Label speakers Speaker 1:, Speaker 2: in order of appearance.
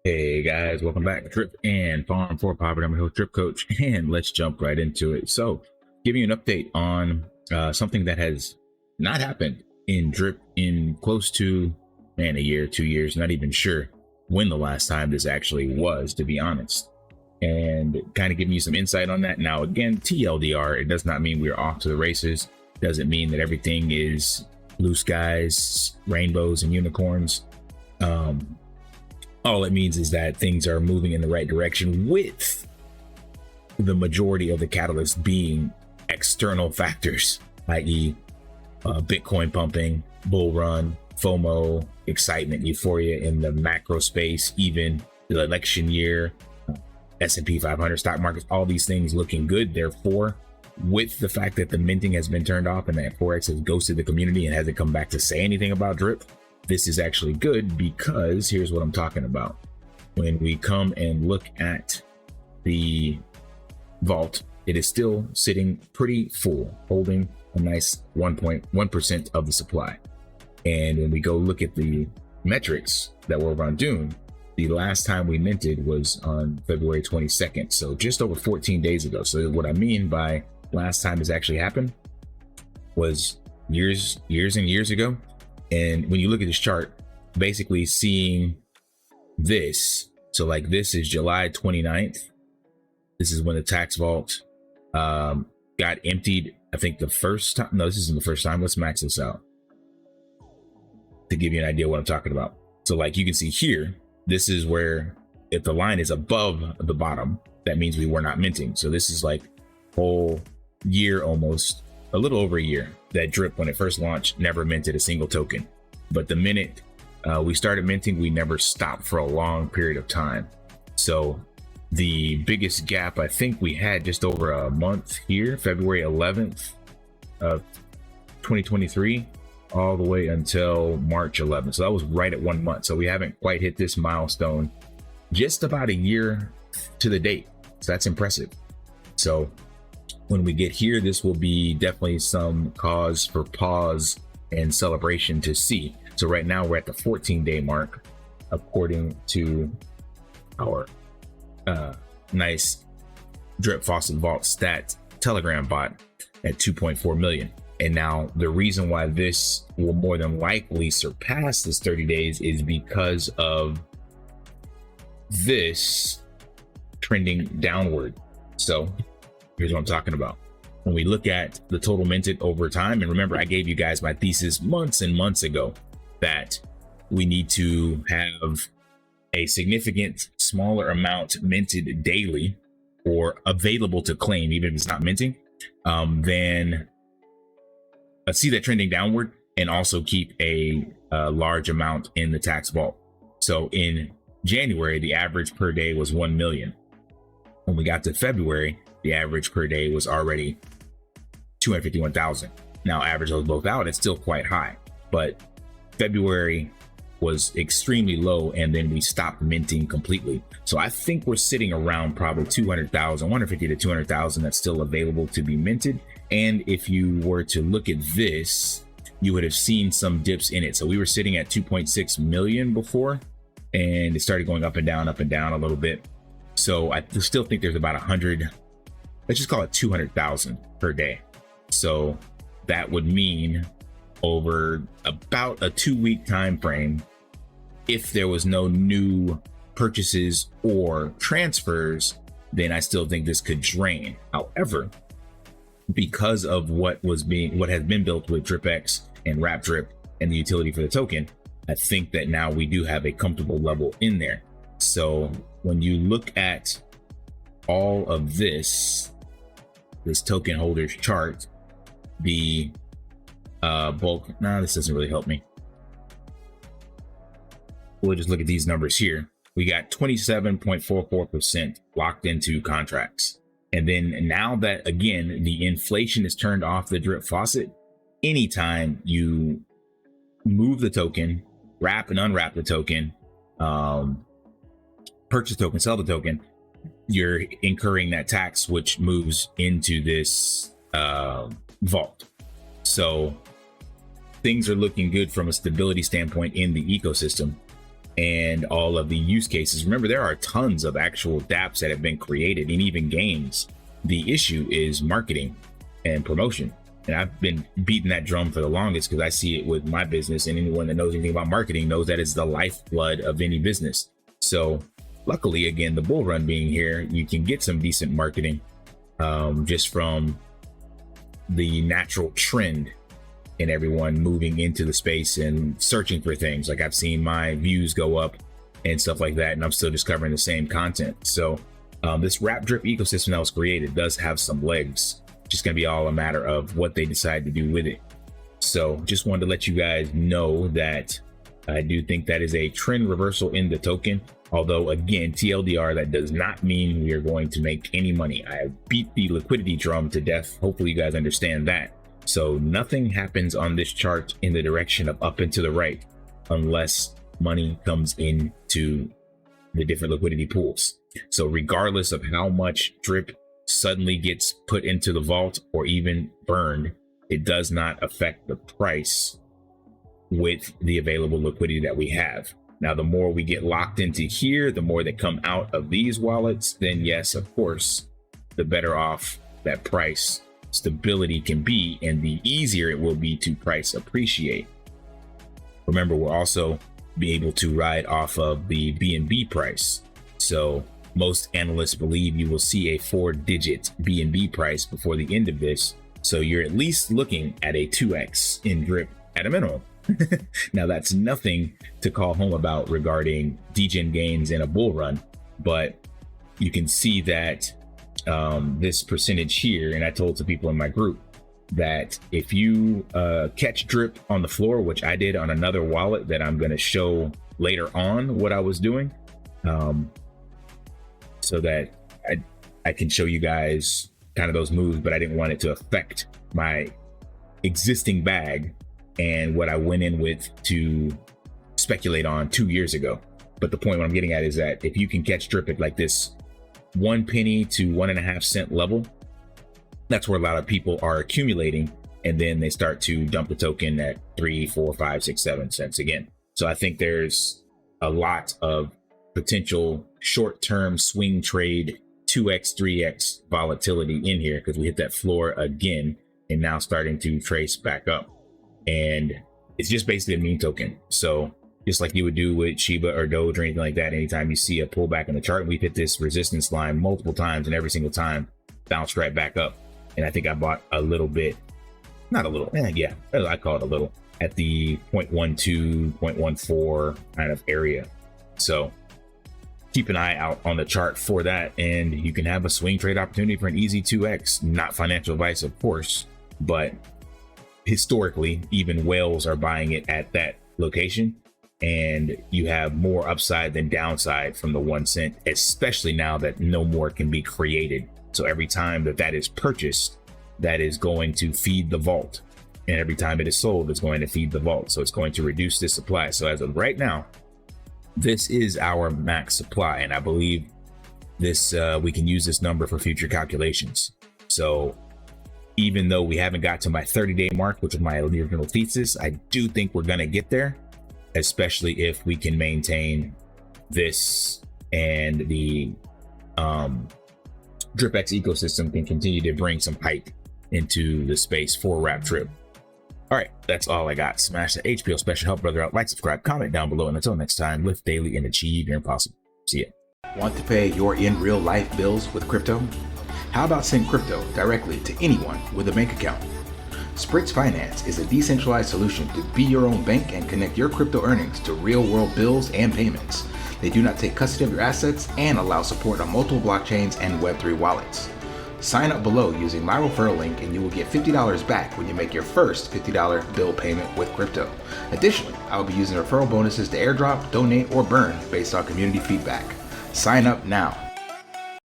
Speaker 1: Hey guys, welcome back to Drip and Farm for Poverty. I'm your host, Drip Coach, and let's jump right into it. So, giving you an update on something that has not happened in Drip in close to, a year, 2 years, not even sure when the last time this actually was, to be honest. And kind of giving you some insight on that. Now, again, TLDR, it does not mean we're off to the races. Doesn't mean that everything is blue skies, rainbows, and unicorns. All it means is that things are moving in the right direction, with the majority of the catalysts being external factors, i.e. Bitcoin pumping, bull run, FOMO, excitement, euphoria in the macro space, even the election year, S&P 500 stock markets, all these things looking good. Therefore, with the fact that the minting has been turned off and that Forex has ghosted the community and hasn't come back to say anything about Drip, this is actually good, because here's what I'm talking about. When we come and look at the vault, it is still sitting pretty full, holding a nice 1.1% of the supply. And when we go look at the metrics that were on Dune, the last time we minted was on February 22nd. So just over 14 days ago. So what I mean by last time this actually happened was years and years ago. And when you look at this chart, basically seeing this, so like this is July 29th. This is when the tax vault got emptied. I think the first time, no, this isn't the first time. Let's max this out to give you an idea what I'm talking about. So like you can see here, this is where if the line is above the bottom, that means we were not minting. So this is like whole year, almost a little over a year, that Drip, when it first launched, never minted a single token. But the minute we started minting, we never stopped for a long period of time. So the biggest gap I think we had just over a month here, February 11th of 2023, all the way until March 11th. So that was right at 1 month. So we haven't quite hit this milestone just about a year to the date. So that's impressive. So when we get here, this will be definitely some cause for pause and celebration to see. So right now we're at the 14-day mark, according to our nice Drip Faucet Vault Stats Telegram bot at 2.4 million. And now the reason why this will more than likely surpass this 30 days is because of this trending downward. So here's what I'm talking about. When we look at the total minted over time, and remember, I gave you guys my thesis months and months ago that we need to have a significant smaller amount minted daily or available to claim, even if it's not minting, then see that trending downward, and also keep a large amount in the tax vault. So in January, the average per day was 1 million. When we got to February, the average per day was already 251,000. Now, average those both out, it's still quite high, but February was extremely low, and then we stopped minting completely. So I think we're sitting around probably 200,000, 150 to 200,000 that's still available to be minted. And if you were to look at this, you would have seen some dips in it. So we were sitting at 2.6 million before, and it started going up and down a little bit. So I still think there's about 100, let's just call it 200,000 per day. So that would mean over about a 2-week time frame, if there was no new purchases or transfers, then I still think this could drain. However, because of what has been built with DripX and Wrap Drip and the utility for the token, I think that now we do have a comfortable level in there. So when you look at all of this token holders chart, the bulk, this doesn't really help me. We'll just look at these numbers here. We got 27.44% locked into contracts. And then now that, again, the inflation is turned off the Drip faucet, anytime you move the token, wrap and unwrap the token, purchase token, sell the token, you're incurring that tax, which moves into this vault. So things are looking good from a stability standpoint in the ecosystem. and all of the use cases. Remember, there are tons of actual dApps that have been created and even games. The issue is marketing and promotion. And I've been beating that drum for the longest because I see it with my business, and anyone that knows anything about marketing knows that it's the lifeblood of any business. So luckily, again, the bull run being here, you can get some decent marketing just from the natural trend in everyone moving into the space and searching for things. Like I've seen my views go up and stuff like that, and I'm still just covering the same content. So this wrap drip ecosystem that was created does have some legs. Just going to be all a matter of what they decide to do with it. So just wanted to let you guys know that I do think that is a trend reversal in the token. Although again, TLDR, that does not mean we are going to make any money. I beat the liquidity drum to death. Hopefully you guys understand that. So nothing happens on this chart in the direction of up and to the right unless money comes into the different liquidity pools. So regardless of how much drip suddenly gets put into the vault or even burned, it does not affect the price with the available liquidity that we have. Now, the more we get locked into here, the more that come out of these wallets, then yes, of course, the better off that price stability can be, and the easier it will be to price appreciate. Remember, we'll also be able to ride off of the BNB price. So most analysts believe you will see a 4-digit BNB price before the end of this. So you're at least looking at a 2x in drip at a minimum. Now, that's nothing to call home about regarding degen gains in a bull run, but you can see that this percentage here, and I told some people in my group that if you catch drip on the floor, which I did on another wallet that I'm going to show later on what I was doing, so that I can show you guys kind of those moves, but I didn't want it to affect my existing bag and what I went in with to speculate on 2 years ago. But the point what I'm getting at is that if you can catch drip at like this 1 penny to 1.5 cent level, that's where a lot of people are accumulating, and then they start to dump the token at 3, 4, 5, 6, 7 cents again. So I think there's a lot of potential short-term swing trade 2x, 3x volatility in here because we hit that floor again and now starting to trace back up. And it's just basically a meme token. So just like you would do with Shiba or Doge or anything like that, anytime you see a pullback in the chart, we've hit this resistance line multiple times, and every single time bounced right back up. And I think I bought a little bit, not a little, yeah, I call it a little, at the 0.12, 0.14 kind of area. So keep an eye out on the chart for that, and you can have a swing trade opportunity for an easy 2x. Not financial advice, of course, but historically, even whales are buying it at that location, and you have more upside than downside from the 1 cent, especially now that no more can be created. So every time that is purchased, that is going to feed the vault, and every time it is sold, it's going to feed the vault. So it's going to reduce the supply. So as of right now, this is our max supply, and I believe this we can use this number for future calculations. So even though we haven't got to my 30-day mark, which is my original thesis, I do think we're going to get there, especially if we can maintain this and the DripX ecosystem can continue to bring some hype into the space for wrap drip. All right, that's all I got. Smash that HPO special, help brother out, like, subscribe, comment down below, and until next time, lift daily and achieve your impossible. See ya.
Speaker 2: Want to pay your in real life bills with crypto? How about send crypto directly to anyone with a bank account? SPRITZ Finance is a decentralized solution to be your own bank and connect your crypto earnings to real-world bills and payments. They do not take custody of your assets and allow support on multiple blockchains and Web3 wallets. Sign up below using my referral link and you will get $50 back when you make your first $50 bill payment with crypto. Additionally, I will be using referral bonuses to airdrop, donate, or burn based on community feedback. Sign up now.